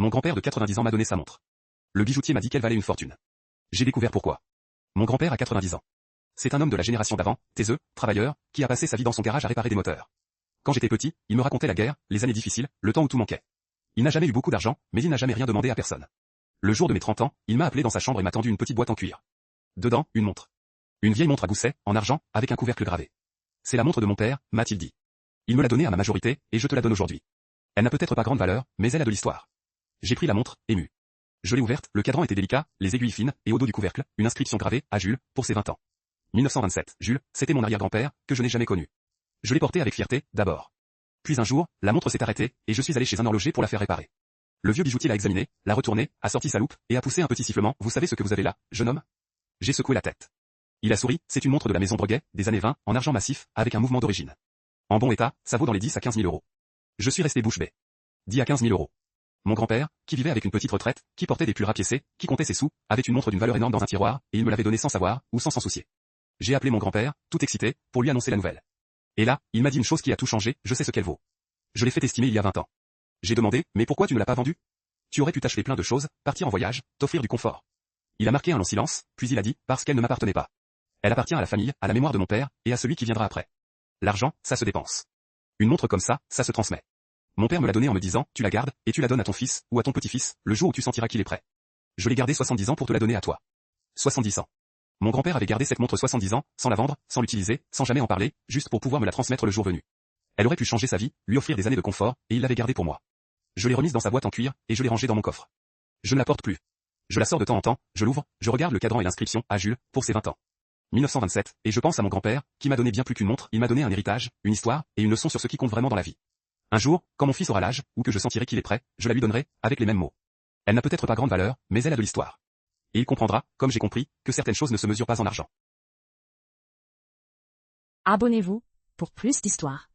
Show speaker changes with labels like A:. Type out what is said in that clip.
A: Mon grand-père de 90 ans m'a donné sa montre. Le bijoutier m'a dit qu'elle valait une fortune. J'ai découvert pourquoi. Mon grand-père a 90 ans. C'est un homme de la génération d'avant, taiseux, travailleur, qui a passé sa vie dans son garage à réparer des moteurs. Quand j'étais petit, il me racontait la guerre, les années difficiles, le temps où tout manquait. Il n'a jamais eu beaucoup d'argent, mais il n'a jamais rien demandé à personne. Le jour de mes 30 ans, il m'a appelé dans sa chambre et m'a tendu une petite boîte en cuir. Dedans, une montre. Une vieille montre à gousset, en argent, avec un couvercle gravé. C'est la montre de mon père, m'a-t-il dit. Il me l'a donnée à ma majorité, et je te la donne aujourd'hui. Elle n'a peut-être pas grande valeur, mais elle a de l'histoire. J'ai pris la montre, ému. Je l'ai ouverte, le cadran était délicat, les aiguilles fines, et au dos du couvercle, une inscription gravée, à Jules, pour ses 20 ans. 1927, Jules, c'était mon arrière-grand-père, que je n'ai jamais connu. Je l'ai porté avec fierté, d'abord. Puis un jour, la montre s'est arrêtée, et je suis allé chez un horloger pour la faire réparer. Le vieux bijoutier l'a examinée, l'a retournée, a sorti sa loupe, et a poussé un petit sifflement. Vous savez ce que vous avez là, jeune homme? J'ai secoué la tête. Il a souri, c'est une montre de la maison Breguet, des années 20, en argent massif, avec un mouvement d'origine. En bon état, ça vaut dans les 10 à 15 000 euros. Je suis resté bouche bée. 10 à 15 000 euros. Mon grand-père, qui vivait avec une petite retraite, qui portait des pulls rapiécés, qui comptait ses sous, avait une montre d'une valeur énorme dans un tiroir, et il me l'avait donnée sans savoir, ou sans s'en soucier. J'ai appelé mon grand-père, tout excité, pour lui annoncer la nouvelle. Et là, il m'a dit une chose qui a tout changé, je sais ce qu'elle vaut. Je l'ai fait estimer il y a 20 ans. J'ai demandé, mais pourquoi tu ne l'as pas vendue? Tu aurais pu t'acheter plein de choses, partir en voyage, t'offrir du confort. Il a marqué un long silence, puis il a dit, parce qu'elle ne m'appartenait pas. Elle appartient à la famille, à la mémoire de mon père, et à celui qui viendra après. L'argent, ça se dépense. Une montre comme ça se transmet. Mon père me l'a donnée en me disant, tu la gardes, et tu la donnes à ton fils, ou à ton petit-fils, le jour où tu sentiras qu'il est prêt. Je l'ai gardée 70 ans pour te la donner à toi. 70 ans. Mon grand-père avait gardé cette montre 70 ans, sans la vendre, sans l'utiliser, sans jamais en parler, juste pour pouvoir me la transmettre le jour venu. Elle aurait pu changer sa vie, lui offrir des années de confort, et il l'avait gardée pour moi. Je l'ai remise dans sa boîte en cuir, et je l'ai rangée dans mon coffre. Je ne la porte plus. Je la sors de temps en temps, je l'ouvre, je regarde le cadran et l'inscription, à Jules, pour ses 20 ans. 1927, et je pense à mon grand-père, qui m'a donné bien plus qu'une montre, il m'a donné un héritage, une histoire, et une leçon sur ce qui compte vraiment dans la vie. Un jour, quand mon fils aura l'âge, ou que je sentirai qu'il est prêt, je la lui donnerai, avec les mêmes mots. Elle n'a peut-être pas grande valeur, mais elle a de l'histoire. Et il comprendra, comme j'ai compris, que certaines choses ne se mesurent pas en argent.
B: Abonnez-vous, pour plus d'histoires.